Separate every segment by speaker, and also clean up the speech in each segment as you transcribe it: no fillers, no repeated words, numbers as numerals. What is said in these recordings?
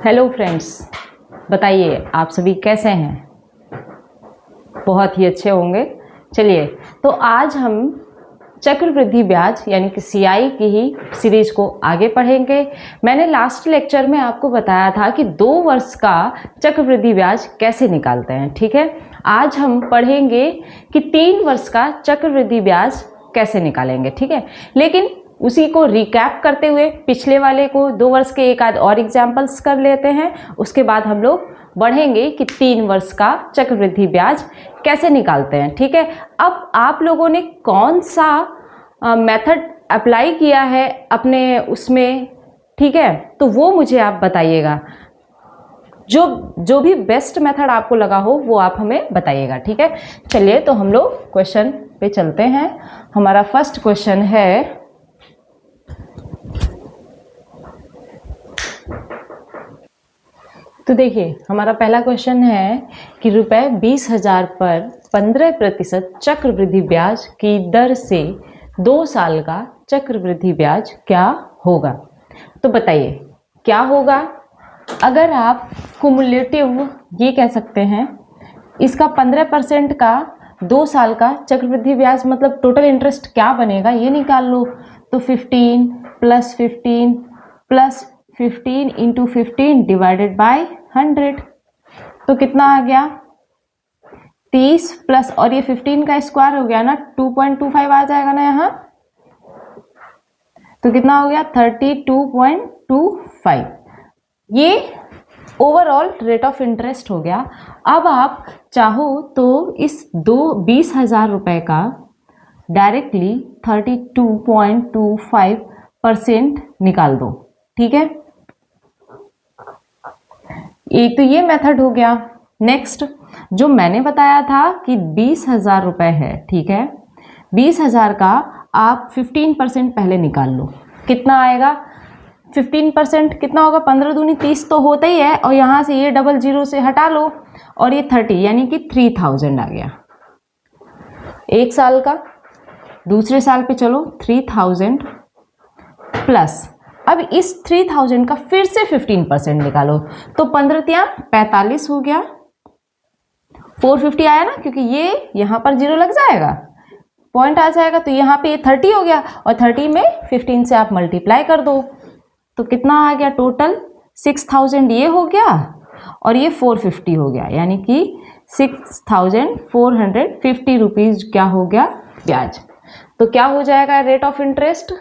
Speaker 1: Hello friends, बताइए आप सभी कैसे हैं। बहुत ही अच्छे होंगे। चलिए, तो आज हम चक्रवृद्धि ब्याज यानी कि सीआई की ही सीरीज को आगे पढ़ेंगे। मैंने लास्ट लेक्चर में आपको बताया था कि 2 वर्ष का चक्रवृद्धि ब्याज कैसे निकालते हैं। ठीक है, आज हम पढ़ेंगे कि 3 वर्ष का चक्रवृद्धि ब्याज कैसे निकालेंगे। ठीक है, लेकिन उसी को रिकैप करते हुए पिछले वाले को 2 वर्ष के एक आध और एग्जाम्पल्स कर लेते हैं। उसके बाद हम लोग बढ़ेंगे कि 3 वर्ष का चक्रवृद्धि ब्याज कैसे निकालते हैं। ठीक है, अब आप लोगों ने कौन सा मेथड अप्लाई किया है अपने उसमें, ठीक है, तो वो मुझे आप बताइएगा। जो भी बेस्ट मेथड आपको लगा हो वो आप हमें बताइएगा। ठीक है, चलिए तो हम लोग क्वेश्चन पे चलते हैं। हमारा फर्स्ट क्वेश्चन है, तो देखिए हमारा पहला क्वेश्चन है कि रुपए 20,000 पर 15% चक्रवृद्धि ब्याज की दर से 2 साल का चक्रवृद्धि ब्याज क्या होगा। तो बताइए क्या होगा। अगर आप कुमुलेटिव ये कह सकते हैं, इसका 15% का 2 साल का चक्रवृद्धि ब्याज मतलब टोटल इंटरेस्ट क्या बनेगा ये निकाल लो। तो 15 plus 15 plus 15 into 15 divided by 100, तो कितना आ गया 30 प्लस, और ये 15 का स्क्वायर हो गया ना, 2.25 आ जाएगा ना यहाँ, तो कितना हो गया 32.25। ये ओवरऑल रेट ऑफ इंटरेस्ट हो गया। अब आप चाहो तो इस 20,000 रुपए का डायरेक्टली 32.25% निकाल दो। ठीक है, एक तो ये मेथड हो गया। नेक्स्ट जो मैंने बताया था कि 20,000 रुपए है, ठीक है, 20,000 का आप 15% पहले निकाल लो। कितना आएगा 15% कितना होगा, 15 दूनी 30 तो होता ही है, और यहाँ से ये डबल जीरो से हटा लो और ये 30 यानी कि 3,000 आ गया एक साल का। दूसरे साल पे चलो 3,000 प्लस, अब इस 3,000 का फिर से 15% निकालो, तो 15 45 हो गया, 450 आया ना, क्योंकि ये यहाँ पर जीरो लग जाएगा, पॉइंट आ जाएगा, तो यहाँ पे ये 30 हो गया, और 30 में 15 से आप मल्टीप्लाई कर दो, तो कितना आ गया टोटल 6,000 ये हो गया, और ये 450 हो गया, यानी कि 6,450 रुपीज क्या हो गया ब्याज। तो क्या हो जाएगा रेट ऑफ इंटरेस्ट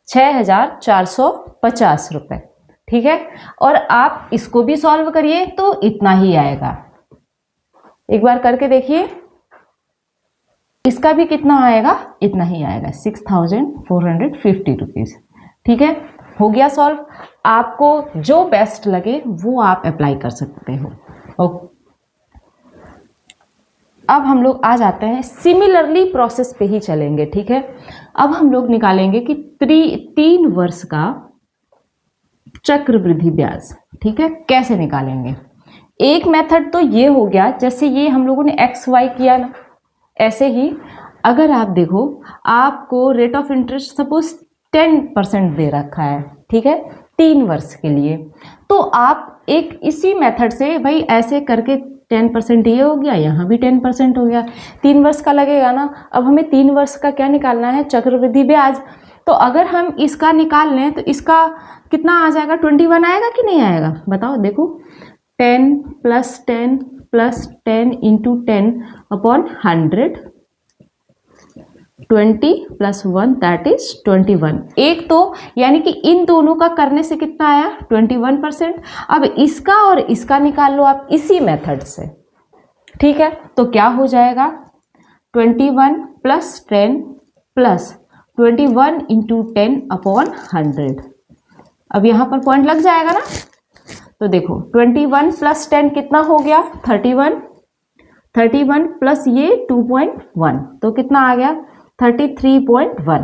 Speaker 1: 6,450 रुपये। ठीक है, और आप इसको भी सॉल्व करिए तो इतना ही आएगा। एक बार करके देखिए, इसका भी कितना आएगा, इतना ही आएगा 6,450 रुपीज। ठीक है, हो गया सॉल्व। आपको जो बेस्ट लगे वो आप अप्लाई कर सकते हो। ओके, अब हम लोग आ जाते हैं सिमिलरली प्रोसेस पे ही चलेंगे। ठीक है, अब हम लोग निकालेंगे कि 3 वर्ष का चक्रवृद्धि ब्याज। ठीक है, कैसे निकालेंगे। एक मेथड तो ये हो गया, जैसे ये हम लोगों ने XY किया ना, ऐसे ही अगर आप देखो आपको रेट ऑफ इंटरेस्ट सपोज 10% दे रखा है, ठीक है, 3 वर्ष के लिए, तो आप एक इसी मेथड से भाई ऐसे करके 10% ये हो गया, यहाँ भी 10% हो गया, 3 वर्ष का लगेगा ना। अब हमें 3 वर्ष का क्या निकालना है, चक्रवृद्धि ब्याज। तो अगर हम इसका निकाल लें तो इसका कितना आ जाएगा, 21 आएगा कि नहीं आएगा बताओ। देखो 10 plus 10 plus 10 into 10 upon 100, 20 plus 1 that is 21। एक तो यानी कि इन दोनों का करने से कितना आया 21%। अब इसका और इसका निकाल लो आप इसी मेथड से। ठीक है, तो क्या हो जाएगा 21 प्लस 10 प्लस 21 इंटू 10 अपॉन 100। अब यहाँ पर पॉइंट लग जाएगा ना, तो देखो 21 प्लस 10 कितना हो गया 31, 31 प्लस ये 2.1, तो कितना आ गया 33.1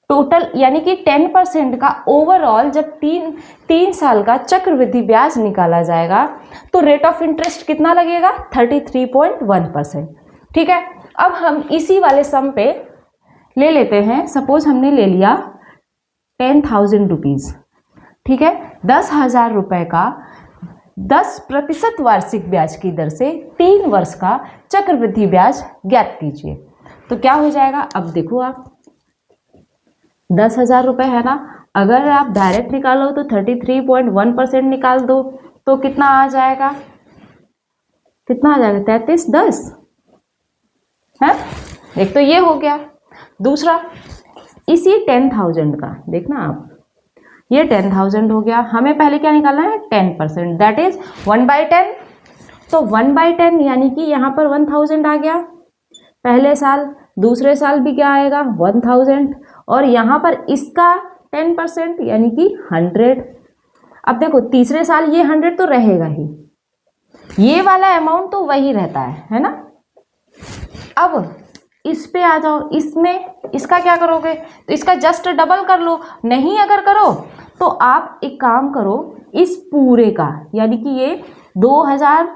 Speaker 1: टोटल, यानी कि 10% का ओवरऑल जब 3 साल का चक्रवृद्धि ब्याज निकाला जाएगा तो रेट ऑफ इंटरेस्ट कितना लगेगा 33.1%। ठीक है, अब हम इसी वाले सम पे ले लेते हैं। सपोज हमने ले लिया 10,000 रुपीज, ठीक है, 10,000 रुपए का 10% वार्षिक ब्याज की दर से 3 वर्ष का चक्रवृद्धि ब्याज ज्ञात कीजिए। तो क्या हो जाएगा, अब देखो आप 10,000 रुपये है ना, अगर आप डायरेक्ट निकालो तो 33.1% निकाल दो तो कितना आ जाएगा, कितना आ जाएगा 3310 है। एक तो ये हो गया। दूसरा इसी 10,000 का देखना आप, ये 10,000 हो गया, हमें पहले क्या निकालना है 10%, दैट इज 1/10। तो 1/10 यानी कि यहाँ पर 1,000 आ गया पहले साल, दूसरे साल भी क्या आएगा 1,000, और यहाँ पर इसका 10% यानी कि 100। अब देखो तीसरे साल ये 100 तो रहेगा ही, ये वाला अमाउंट तो वही रहता है ना। अब इस पे आ जाओ, इसमें इसका क्या करोगे, तो इसका जस्ट डबल कर लो, नहीं अगर करो तो आप एक काम करो, इस पूरे का यानी कि ये 2,000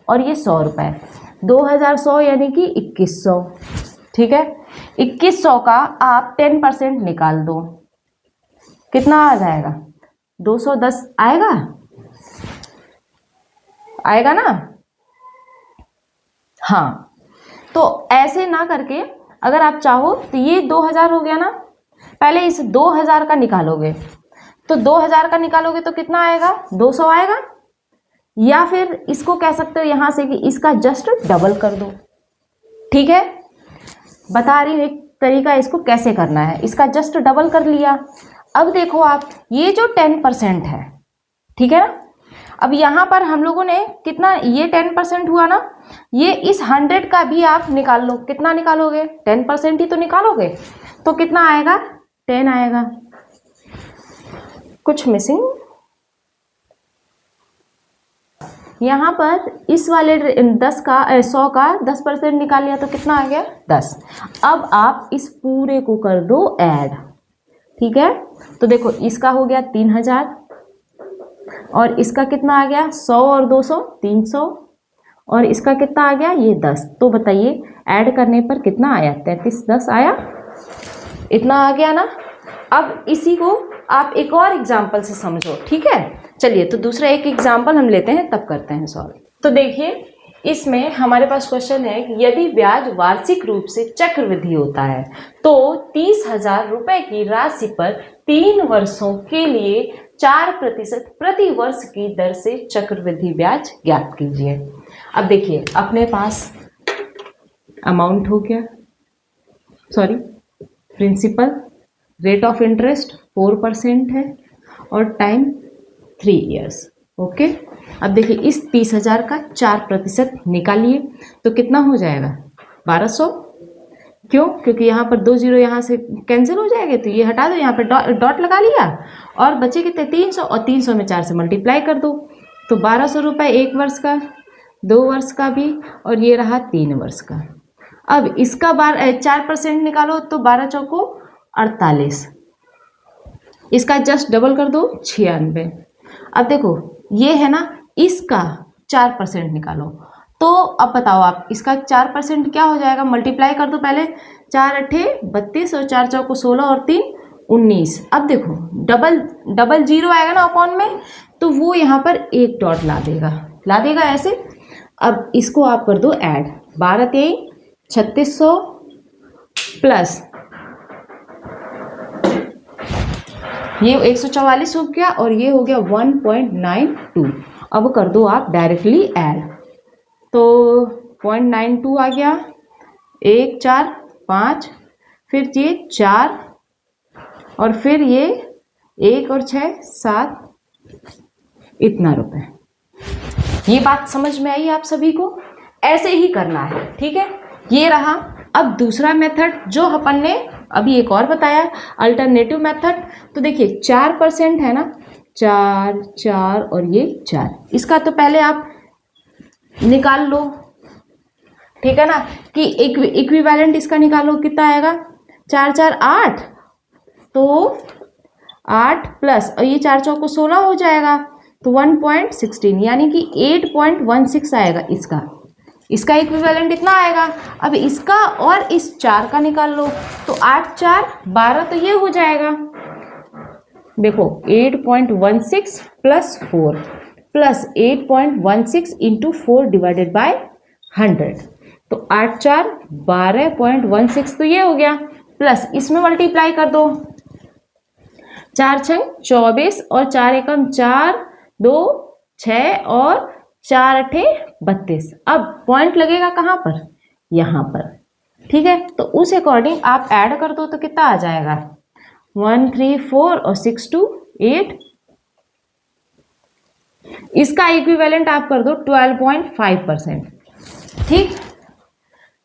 Speaker 1: और ये 100 रुपये, 2,100 यानी कि 2,100, ठीक है। 2,100 का आप 10% निकाल दो, कितना आ जाएगा 210 आएगा, आएगा ना। हाँ, तो ऐसे ना करके अगर आप चाहो तो ये 2,000 हो गया ना, पहले इस 2,000 का निकालोगे, तो 2,000 का निकालोगे तो कितना आएगा 200 आएगा, या फिर इसको कह सकते हो यहां से कि इसका जस्ट डबल कर दो, ठीक है। बता रही हूँ एक तरीका इसको कैसे करना है, इसका जस्ट डबल कर लिया। अब देखो आप ये जो 10% है, ठीक है ना, अब यहाँ पर हम लोगों ने कितना, ये 10% हुआ ना, ये इस 100 का भी आप निकाल लो, कितना निकालोगे 10% ही तो निकालोगे, तो कितना आएगा 10 आएगा। कुछ मिसिंग यहाँ पर, इस वाले 100 का 10% निकाल लिया तो कितना आ गया 10। अब आप इस पूरे को कर दो ऐड, ठीक है। तो देखो इसका हो गया 3,000 और इसका कितना आ गया 100 और 200 300, और इसका कितना आ गया ये 10। तो बताइए ऐड करने पर कितना आया, 3310 आया, इतना आ गया ना। अब इसी को आप एक और एग्जाम्पल से समझो, ठीक है। चलिए तो दूसरा एक एग्जाम्पल हम लेते हैं, तब करते हैं सॉल्व। तो देखिए इसमें हमारे पास क्वेश्चन है कि यदि ब्याज वार्षिक रूप से चक्रवृद्धि होता है तो 30,000 रुपए की राशि पर 3 वर्षों के लिए 4% प्रति वर्ष की दर से चक्रवृद्धि ब्याज ज्ञात कीजिए। अब देखिए अपने पास अमाउंट हो गया, sorry principal, rate of interest 4% है और टाइम 3 इयर्स, ओके। अब देखिए इस 30,000 का 4% निकालिए तो कितना हो जाएगा 1,200, क्यों, क्योंकि यहाँ पर 2 जीरो यहाँ से कैंसिल हो जाएंगे, तो ये हटा दो, यहाँ पर डॉट लगा लिया और बचे कितने 300, और 300 में 4 से मल्टीप्लाई कर दो, तो 1,200 रुपये 1 वर्ष का, 2 वर्ष का भी, और ये रहा 3 वर्ष का। अब इसका 4% निकालो तो 12 चौको 48, इसका जस्ट डबल कर दो 96। अब देखो ये है ना, इसका 4% निकालो, तो अब बताओ आप इसका 4% क्या हो जाएगा, मल्टीप्लाई कर दो पहले, 4 अट्ठे 32 और 4 चौको 16 और 3 19। अब देखो डबल जीरो आएगा ना अपॉन में, तो वो यहाँ पर एक डॉट ला देगा ऐसे। अब इसको आप कर दो ऐड, 12 3 3600 प्लस ये 144 हो गया और ये हो गया 1.92। अब कर दो आप डायरेक्टली ऐड, तो 0.92 आ गया, 1 4 5, फिर ये 4 और फिर ये 1 और 6 7, इतना रुपए। ये बात समझ में आई आप सभी को, ऐसे ही करना है, ठीक है। ये रहा। अब दूसरा मेथड जो अपन ने अभी एक और बताया, अल्टरनेटिव मेथड। तो देखिए 4% है ना, 4 4 और ये 4, इसका तो पहले आप निकाल लो, ठीक है ना, कि इक्विवेलेंट इसका निकालो, कितना आएगा 4 4 8, तो 8 प्लस और ये 4 चौको 16 हो जाएगा, तो 1.16 यानी कि 8.16 आएगा इसका इक्विवेलेंट इतना आएगा। अब इसका और इस 4 का निकाल लो, तो 8 4 12, तो ये हो जाएगा देखो 8.16 plus 4, plus 8.16 into 4 divided by 100, तो 8 4 12.16 तो ये हो गया, प्लस इसमें मल्टीप्लाई कर दो, 4 6 24 और 4 एकम 4 2 6 और 4 अठे 32। अब पॉइंट लगेगा कहाँ पर, यहाँ पर, ठीक है। तो उस अकॉर्डिंग आप ऐड कर दो तो कितना आ जाएगा, 1 3 4 और 6 2 8। इसका इक्विवेलेंट आप कर दो 12.5%, ठीक,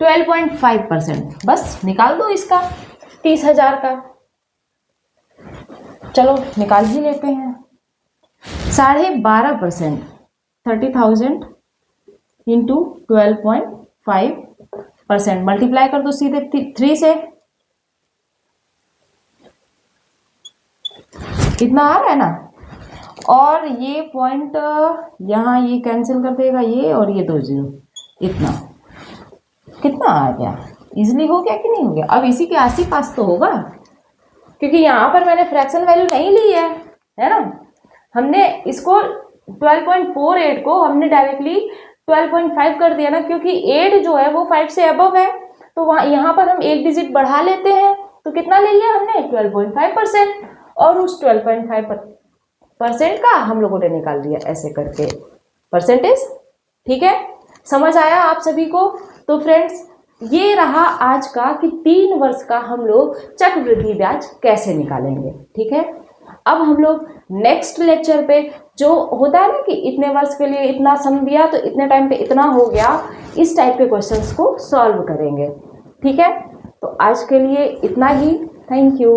Speaker 1: 12.5%, बस निकाल दो इसका 30,000 का। चलो निकाल ही लेते हैं। 12.5%, 30,000 इंटू 12.5%, मल्टीप्लाई कर दो सीधे 3 से, इतना आ रहा है ना। और ये पॉइंट यहाँ ये कैंसिल कर देगा, ये और ये 2 0, इतना कितना आ गया, इजीली हो गया कि नहीं हो गया। अब इसी के आस पास तो होगा, क्योंकि यहाँ पर मैंने फ्रैक्शन वैल्यू नहीं ली है ना। हमने इसको 12.48 को हमने डायरेक्टली 12.5 कर दिया ना, क्योंकि 8 जो है वो 5 से अबव है, तो वहाँ यहाँ पर हम एक डिजिट बढ़ा लेते हैं, तो कितना ले लिया हमने 12.5%, और उस 12.5% का हम लोगों ने निकाल दिया ऐसे करके परसेंटेज, ठीक है। समझ आया आप सभी को। तो फ्रेंड्स ये रहा आज का कि 3 वर्ष का हम लोग चक्रवृद्धि ब्याज कैसे निकालेंगे, ठीक है। अब हम लोग नेक्स्ट लेक्चर पे जो होता है ना कि इतने वर्ष के लिए इतना सम दिया तो इतने टाइम पे इतना हो गया, इस टाइप के क्वेश्चंस को सॉल्व करेंगे, ठीक है। तो आज के लिए इतना ही, थैंक यू।